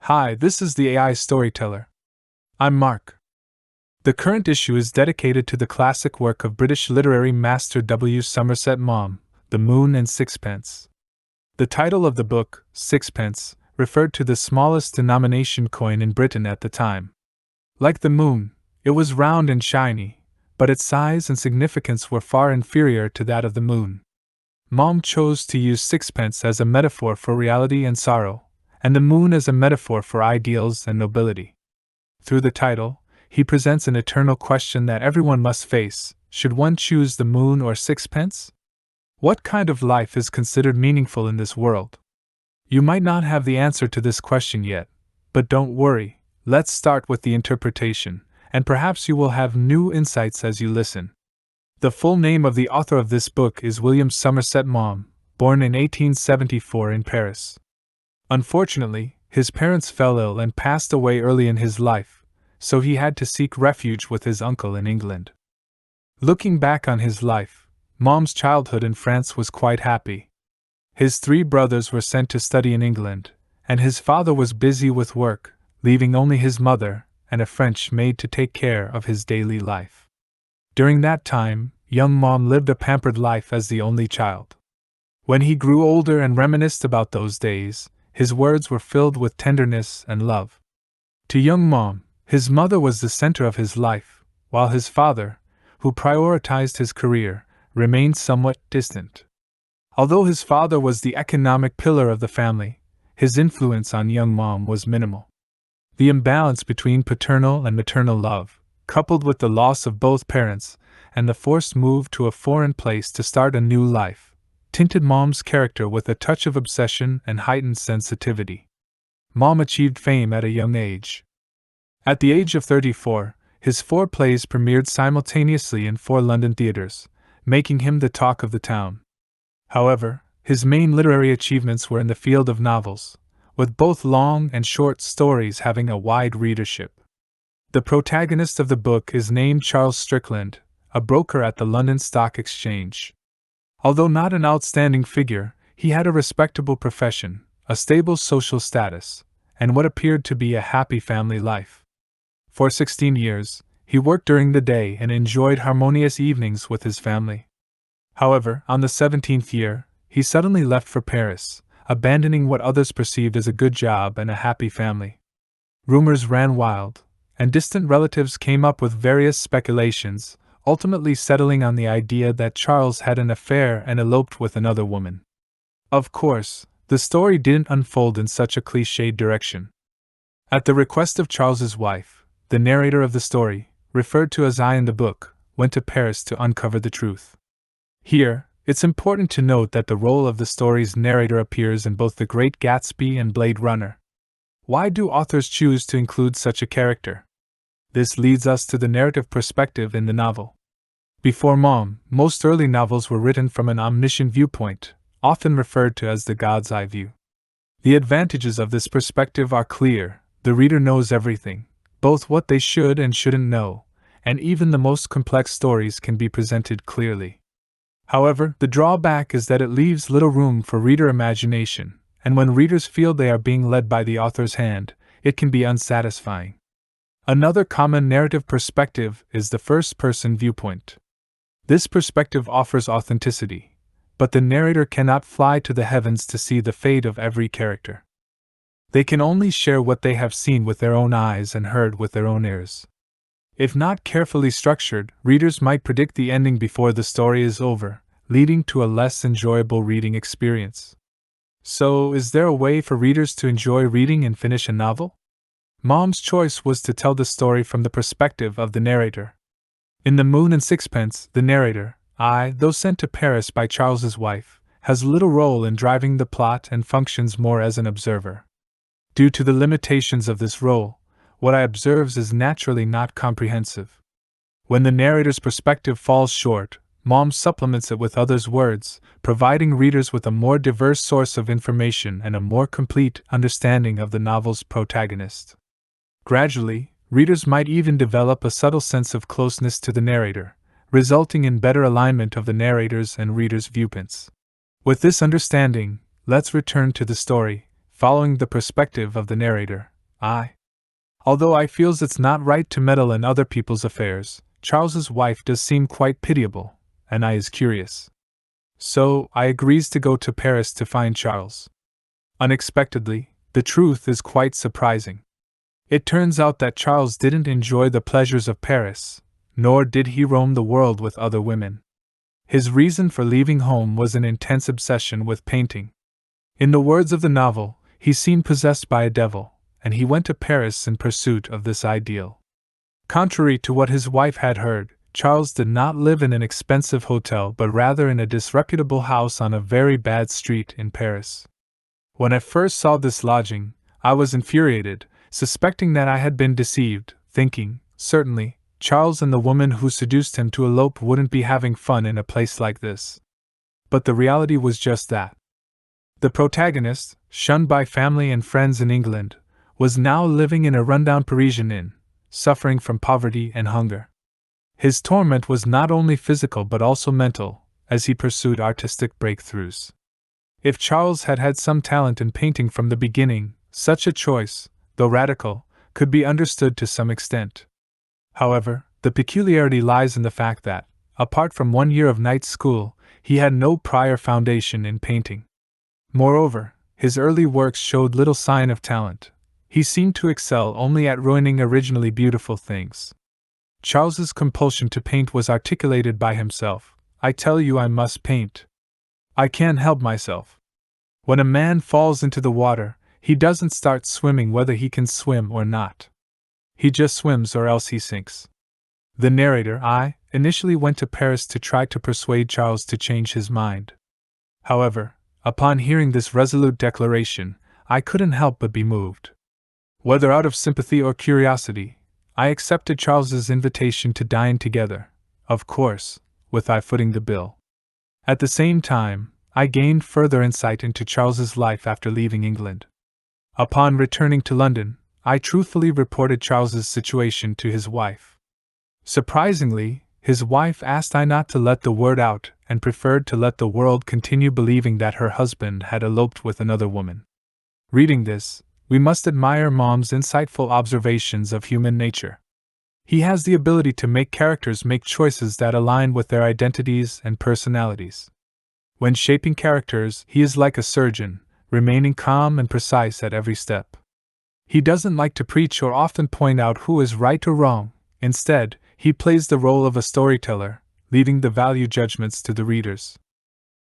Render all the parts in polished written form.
Hi, this is the AI Storyteller. I'm Mark. The current issue is dedicated to the classic work of British literary master Somerset Maugham, The Moon and Sixpence. The title of the book, Sixpence, referred to the smallest denomination coin in Britain at the time. Like the moon, it was round and shiny, but its size and significance were far inferior to that of the moon. Maugham chose to use sixpence as a metaphor for reality and sorrow, and the moon as a metaphor for ideals and nobility. Through the title, he presents an eternal question that everyone must face: should one choose the moon or sixpence? What kind of life is considered meaningful in this world? You might not have the answer to this question yet, but don't worry, let's start with the interpretation, and perhaps you will have new insights as you listen. The full name of the author of this book is William Somerset Maugham, born in 1874 in Paris. Unfortunately, his parents fell ill and passed away early in his life, so he had to seek refuge with his uncle in England. Looking back on his life, Maugham's childhood in France was quite happy. His 3 brothers were sent to study in England, and his father was busy with work, leaving only his mother and a French maid to take care of his daily life. During that time, young Maugham lived a pampered life as the only child. When he grew older and reminisced about those days, his words were filled with tenderness and love. To young Maugham, his mother was the center of his life, while his father, who prioritized his career, remained somewhat distant. Although his father was the economic pillar of the family, his influence on young Maugham was minimal. The imbalance between paternal and maternal love, coupled with the loss of both parents and the forced move to a foreign place to start a new life, tinted Maugham's character with a touch of obsession and heightened sensitivity. Maugham achieved fame at a young age. At the age of 34, his 4 plays premiered simultaneously in 4 London theatres, making him the talk of the town. However, his main literary achievements were in the field of novels, with both long and short stories having a wide readership. The protagonist of the book is named Charles Strickland, a broker at the London Stock Exchange. Although not an outstanding figure, he had a respectable profession, a stable social status, and what appeared to be a happy family life. For 16 years, he worked during the day and enjoyed harmonious evenings with his family. However, on the 17th year, he suddenly left for Paris, abandoning what others perceived as a good job and a happy family. Rumors ran wild, and distant relatives came up with various speculations, ultimately settling on the idea that Charles had an affair and eloped with another woman. Of course, the story didn't unfold in such a cliched direction. At the request of Charles's wife, the narrator of the story, referred to as I in the book, went to Paris to uncover the truth. Here, it's important to note that the role of the story's narrator appears in both The Great Gatsby and Blade Runner. Why do authors choose to include such a character? This leads us to the narrative perspective in the novel. Before Maugham, most early novels were written from an omniscient viewpoint, often referred to as the God's eye view. The advantages of this perspective are clear: the reader knows everything, both what they should and shouldn't know, and even the most complex stories can be presented clearly. However, the drawback is that it leaves little room for reader imagination, and when readers feel they are being led by the author's hand, it can be unsatisfying. Another common narrative perspective is the first-person viewpoint. This perspective offers authenticity, but the narrator cannot fly to the heavens to see the fate of every character. They can only share what they have seen with their own eyes and heard with their own ears. If not carefully structured, readers might predict the ending before the story is over, leading to a less enjoyable reading experience. So, is there a way for readers to enjoy reading and finish a novel? Maugham's choice was to tell the story from the perspective of the narrator. In The Moon and Sixpence, the narrator, though sent to Paris by Charles's wife, has little role in driving the plot and functions more as an observer. Due to the limitations of this role, what I observe is naturally not comprehensive. When the narrator's perspective falls short, Maugham supplements it with others' words, providing readers with a more diverse source of information and a more complete understanding of the novel's protagonist. Gradually, readers might even develop a subtle sense of closeness to the narrator, resulting in better alignment of the narrator's and reader's viewpoints. With this understanding, let's return to the story, following the perspective of the narrator, Although I feels it's not right to meddle in other people's affairs, Charles's wife does seem quite pitiable, and I is curious. So, I agrees to go to Paris to find Charles. Unexpectedly, the truth is quite surprising. It turns out that Charles didn't enjoy the pleasures of Paris, nor did he roam the world with other women. His reason for leaving home was an intense obsession with painting. In the words of the novel, he seemed possessed by a devil, and he went to Paris in pursuit of this ideal. Contrary to what his wife had heard, Charles did not live in an expensive hotel but rather in a disreputable house on a very bad street in Paris. When I first saw this lodging, I was infuriated, suspecting that I had been deceived, thinking, certainly, Charles and the woman who seduced him to elope wouldn't be having fun in a place like this. But the reality was just that. The protagonist, shunned by family and friends in England, was now living in a rundown Parisian inn, suffering from poverty and hunger. His torment was not only physical but also mental, as he pursued artistic breakthroughs. If Charles had had some talent in painting from the beginning, such a choice, though radical, could be understood to some extent. However, the peculiarity lies in the fact that, apart from 1 year of night school, he had no prior foundation in painting. Moreover, his early works showed little sign of talent. He seemed to excel only at ruining originally beautiful things. Charles's compulsion to paint was articulated by himself. I tell you I must paint. I can't help myself. When a man falls into the water, he doesn't start swimming whether he can swim or not. He just swims or else he sinks. The narrator, initially went to Paris to try to persuade Charles to change his mind. However, upon hearing this resolute declaration, I couldn't help but be moved. Whether out of sympathy or curiosity, I accepted Charles's invitation to dine together, of course, with I footing the bill. At the same time, I gained further insight into Charles's life after leaving England. Upon returning to London, I truthfully reported Charles's situation to his wife. Surprisingly, his wife asked I not to let the word out and preferred to let the world continue believing that her husband had eloped with another woman. Reading this, we must admire Maugham's insightful observations of human nature. He has the ability to make characters make choices that align with their identities and personalities. When shaping characters, he is like a surgeon, remaining calm and precise at every step. He doesn't like to preach or often point out who is right or wrong. Instead, he plays the role of a storyteller, leaving the value judgments to the readers.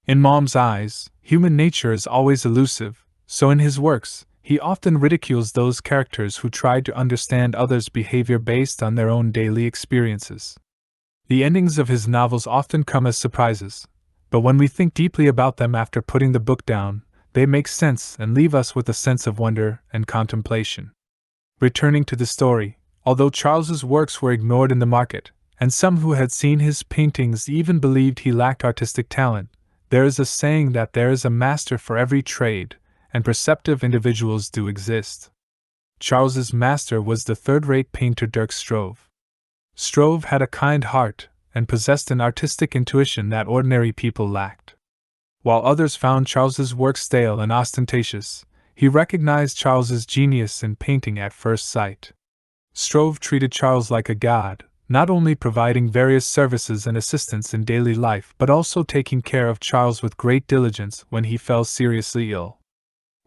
In Maugham's eyes, human nature is always elusive, so in his works, he often ridicules those characters who try to understand others' behavior based on their own daily experiences. The endings of his novels often come as surprises, but when we think deeply about them after putting the book down, they make sense and leave us with a sense of wonder and contemplation. Returning to the story, although Charles's works were ignored in the market, and some who had seen his paintings even believed he lacked artistic talent, there is a saying that there is a master for every trade, and perceptive individuals do exist. Charles's master was the third-rate painter Dirk Struve. Struve had a kind heart, and possessed an artistic intuition that ordinary people lacked. While others found Charles's work stale and ostentatious, he recognized Charles's genius in painting at first sight. Struve treated Charles like a god, not only providing various services and assistance in daily life but also taking care of Charles with great diligence when he fell seriously ill.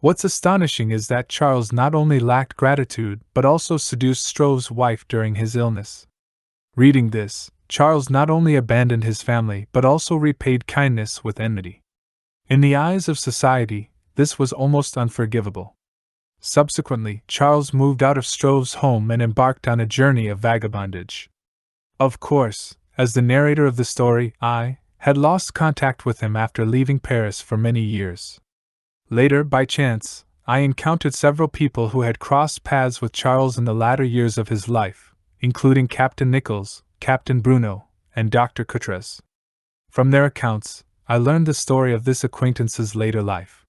What's astonishing is that Charles not only lacked gratitude but also seduced Struve's wife during his illness. Reading this, Charles not only abandoned his family but also repaid kindness with enmity. In the eyes of society, this was almost unforgivable. Subsequently, Charles moved out of Struve's home and embarked on a journey of vagabondage. Of course, as the narrator of the story, I had lost contact with him after leaving Paris for many years. Later, by chance, I encountered several people who had crossed paths with Charles in the latter years of his life, including Captain Nichols, Captain Bruno, and Dr. Coutres. From their accounts, I learned the story of this acquaintance's later life.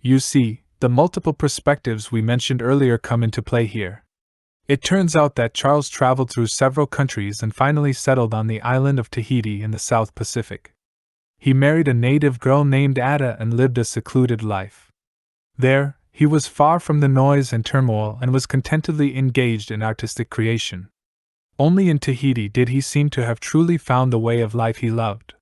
You see, the multiple perspectives we mentioned earlier come into play here. It turns out that Charles traveled through several countries and finally settled on the island of Tahiti in the South Pacific. He married a native girl named Ada and lived a secluded life. There, He was far from the noise and turmoil and was contentedly engaged in artistic creation. Only in Tahiti did he seem to have truly found the way of life he loved.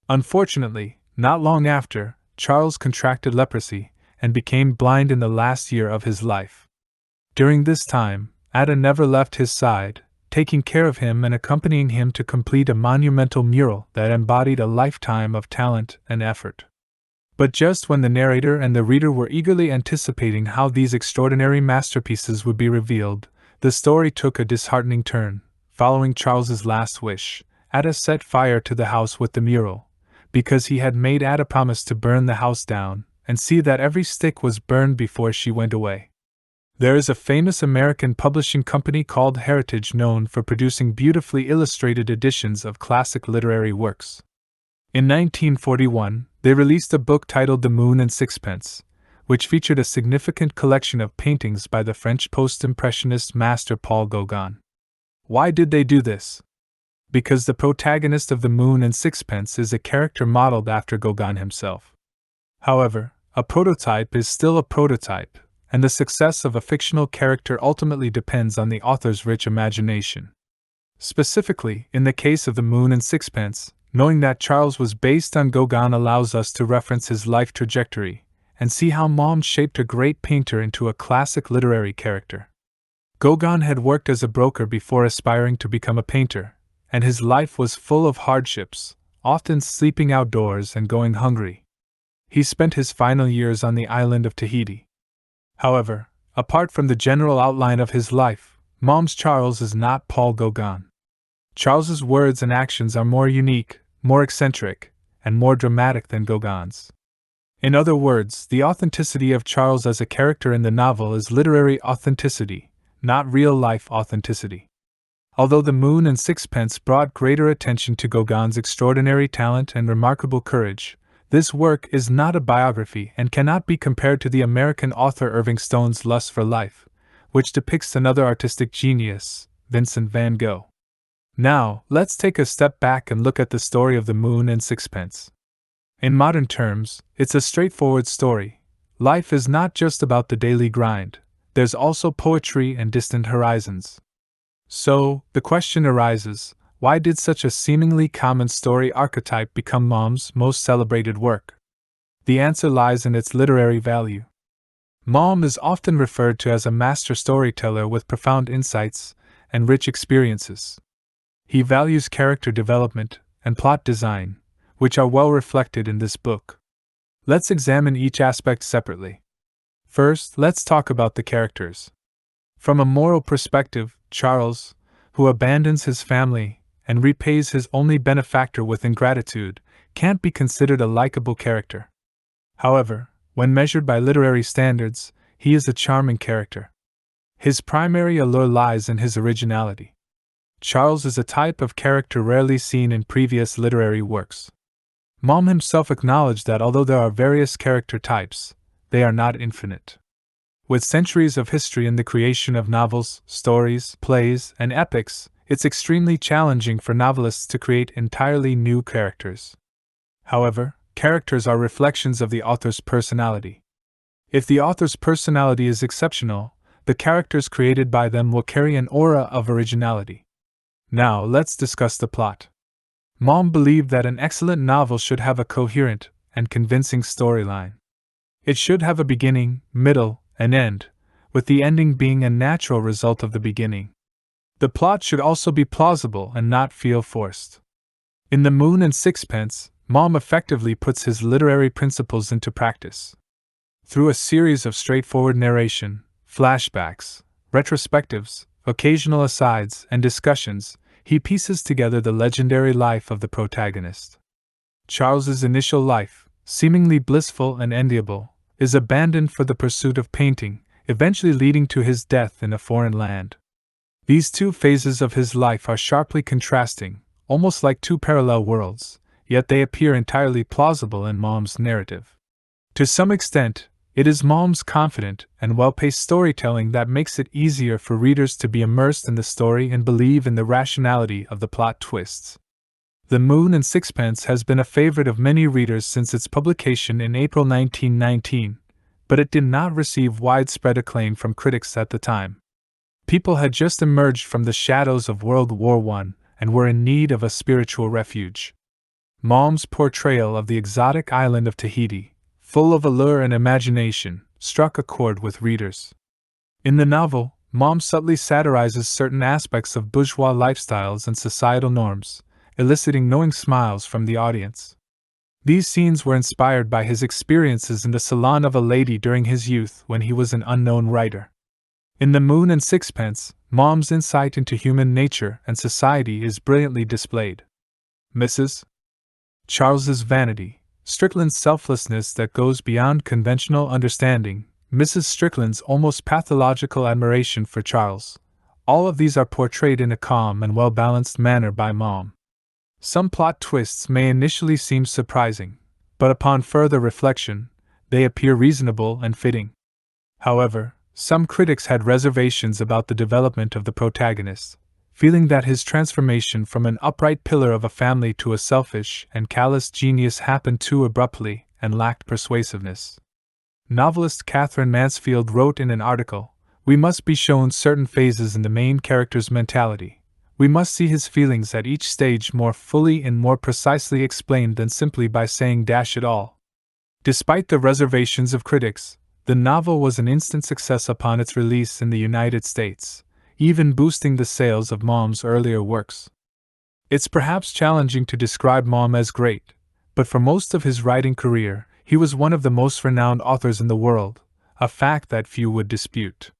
Unfortunately, not long after, Charles contracted leprosy and became blind in the last year of his life. During this time, Ada never left his side, taking care of him and accompanying him to complete a monumental mural that embodied a lifetime of talent and effort. But just when the narrator and the reader were eagerly anticipating how these extraordinary masterpieces would be revealed, the story took a disheartening turn. Following Charles's last wish, Ada set fire to the house with the mural, because he had made Ada promise to burn the house down and see that every stick was burned before she went away. There is a famous American publishing company called Heritage known for producing beautifully illustrated editions of classic literary works. In 1941, they released a book titled The Moon and Sixpence, which featured a significant collection of paintings by the French post-impressionist master Paul Gauguin. Why did they do this? Because the protagonist of The Moon and Sixpence is a character modeled after Gauguin himself. However, a prototype is still a prototype, and the success of a fictional character ultimately depends on the author's rich imagination. Specifically, in the case of The Moon and Sixpence, knowing that Charles was based on Gauguin allows us to reference his life trajectory and see how Maugham shaped a great painter into a classic literary character. Gauguin had worked as a broker before aspiring to become a painter, and his life was full of hardships, often sleeping outdoors and going hungry. He spent his final years on the island of Tahiti. However, apart from the general outline of his life, Maugham's Charles is not Paul Gauguin. Charles's words and actions are more unique, more eccentric, and more dramatic than Gauguin's. In other words, the authenticity of Charles as a character in the novel is literary authenticity, not real-life authenticity. Although The Moon and Sixpence brought greater attention to Gauguin's extraordinary talent and remarkable courage, this work is not a biography and cannot be compared to the American author Irving Stone's Lust for Life, which depicts another artistic genius, Vincent van Gogh. Now, let's take a step back and look at the story of The Moon and Sixpence. In modern terms, it's a straightforward story. Life is not just about the daily grind, there's also poetry and distant horizons. So, the question arises, why did such a seemingly common story archetype become Maugham's most celebrated work? The answer lies in its literary value. Maugham is often referred to as a master storyteller with profound insights and rich experiences. He values character development and plot design, which are well reflected in this book. Let's examine each aspect separately. First, let's talk about the characters. From a moral perspective, Charles, who abandons his family and repays his only benefactor with ingratitude, can't be considered a likable character. However, when measured by literary standards, he is a charming character. His primary allure lies in his originality. Charles is a type of character rarely seen in previous literary works. Maugham himself acknowledged that although there are various character types, they are not infinite. With centuries of history in the creation of novels, stories, plays, and epics, it's extremely challenging for novelists to create entirely new characters. However, characters are reflections of the author's personality. If the author's personality is exceptional, the characters created by them will carry an aura of originality. Now, let's discuss the plot. Maugham believed that an excellent novel should have a coherent and convincing storyline. It should have a beginning, middle, and end, with the ending being a natural result of the beginning. The plot should also be plausible and not feel forced. In The Moon and Sixpence, Maugham effectively puts his literary principles into practice. Through a series of straightforward narration, flashbacks, retrospectives, occasional asides, and discussions, he pieces together the legendary life of the protagonist. Charles's initial life, seemingly blissful and enviable, is abandoned for the pursuit of painting, eventually leading to his death in a foreign land. These two phases of his life are sharply contrasting, almost like two parallel worlds, yet they appear entirely plausible in Maugham's narrative. To some extent, it is Maugham's confident and well-paced storytelling that makes it easier for readers to be immersed in the story and believe in the rationality of the plot twists. The Moon and Sixpence has been a favorite of many readers since its publication in April 1919, but it did not receive widespread acclaim from critics at the time. People had just emerged from the shadows of World War I and were in need of a spiritual refuge. Maugham's portrayal of the exotic island of Tahiti, full of allure and imagination, struck a chord with readers. In the novel, Maugham subtly satirizes certain aspects of bourgeois lifestyles and societal norms, eliciting knowing smiles from the audience. These scenes were inspired by his experiences in the salon of a lady during his youth when he was an unknown writer. In The Moon and Sixpence, Maugham's insight into human nature and society is brilliantly displayed. Mrs. Charles's vanity, Strickland's selflessness that goes beyond conventional understanding, Mrs. Strickland's almost pathological admiration for Charles. All of these are portrayed in a calm and well-balanced manner by Maugham. Some plot twists may initially seem surprising, but upon further reflection, they appear reasonable and fitting. However, some critics had reservations about the development of the protagonist, feeling that his transformation from an upright pillar of a family to a selfish and callous genius happened too abruptly and lacked persuasiveness. Novelist Catherine Mansfield wrote in an article, "We must be shown certain phases in the main character's mentality. We must see his feelings at each stage more fully and more precisely explained than simply by saying dash it all." Despite the reservations of critics, the novel was an instant success upon its release in the United States, even boosting the sales of Maugham's earlier works. It's perhaps challenging to describe Maugham as great, but for most of his writing career, he was one of the most renowned authors in the world, a fact that few would dispute.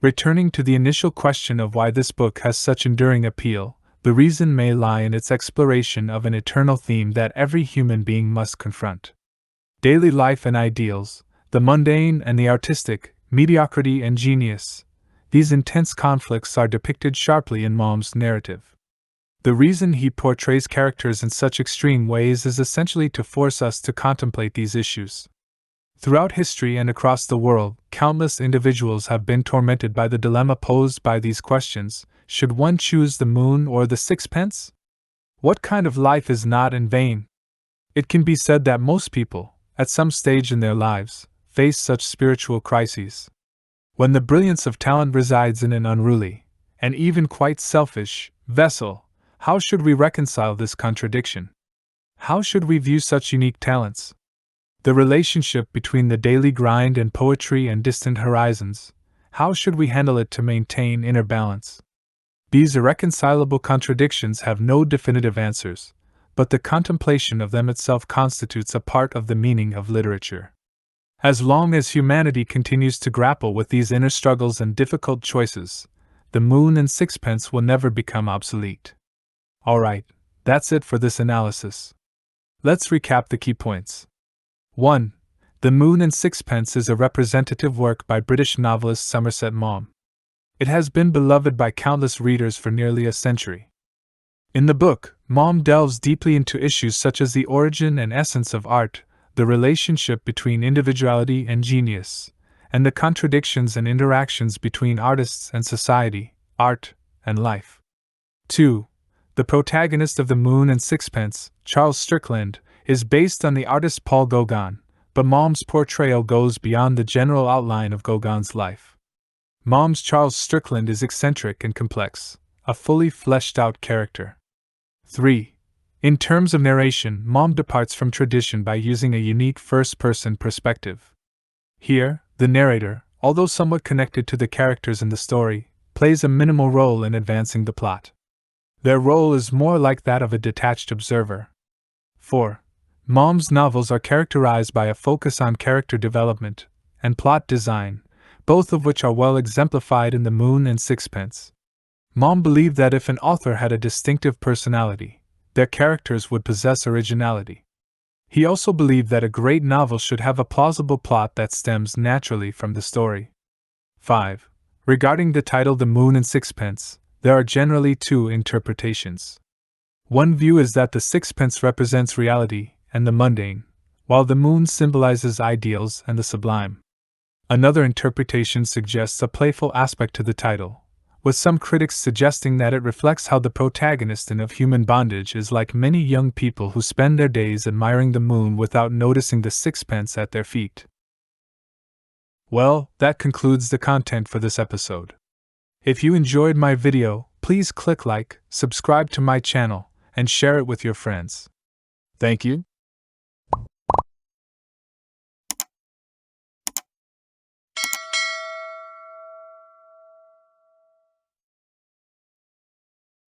Returning to the initial question of why this book has such enduring appeal, the reason may lie in its exploration of an eternal theme that every human being must confront. Daily life and ideals, the mundane and the artistic, mediocrity and genius. These intense conflicts are depicted sharply in Maugham's narrative. The reason he portrays characters in such extreme ways is essentially to force us to contemplate these issues. Throughout history and across the world, countless individuals have been tormented by the dilemma posed by these questions: should one choose the moon or the sixpence? What kind of life is not in vain? It can be said that most people, at some stage in their lives, face such spiritual crises. When the brilliance of talent resides in an unruly, and even quite selfish, vessel, how should we reconcile this contradiction? How should we view such unique talents? The relationship between the daily grind and poetry and distant horizons, how should we handle it to maintain inner balance? These irreconcilable contradictions have no definitive answers, but the contemplation of them itself constitutes a part of the meaning of literature. As long as humanity continues to grapple with these inner struggles and difficult choices, The Moon and Sixpence will never become obsolete. Alright, that's it for this analysis. Let's recap the key points. 1. The Moon and Sixpence is a representative work by British novelist Somerset Maugham. It has been beloved by countless readers for nearly a century. In the book, Maugham delves deeply into issues such as the origin and essence of art, the relationship between individuality and genius, and the contradictions and interactions between artists and society, art and life. 2. The protagonist of The Moon and Sixpence, Charles Strickland, is based on the artist Paul Gauguin, but Maugham's portrayal goes beyond the general outline of Gauguin's life. Maugham's Charles Strickland is eccentric and complex, a fully fleshed-out character. 3. In terms of narration, Maugham departs from tradition by using a unique first-person perspective. Here, the narrator, although somewhat connected to the characters in the story, plays a minimal role in advancing the plot. Their role is more like that of a detached observer. 4. Maugham's novels are characterized by a focus on character development and plot design, both of which are well exemplified in The Moon and Sixpence. Maugham believed that if an author had a distinctive personality, their characters would possess originality. He also believed that a great novel should have a plausible plot that stems naturally from the story. 5. Regarding the title The Moon and Sixpence, there are generally two interpretations. One view is that the sixpence represents reality and the mundane, while the moon symbolizes ideals and the sublime. Another interpretation suggests a playful aspect to the title, with some critics suggesting that it reflects how the protagonist in Of Human Bondage is like many young people who spend their days admiring the moon without noticing the sixpence at their feet. Well, that concludes the content for this episode. If you enjoyed my video, please click like, subscribe to my channel, and share it with your friends. Thank you.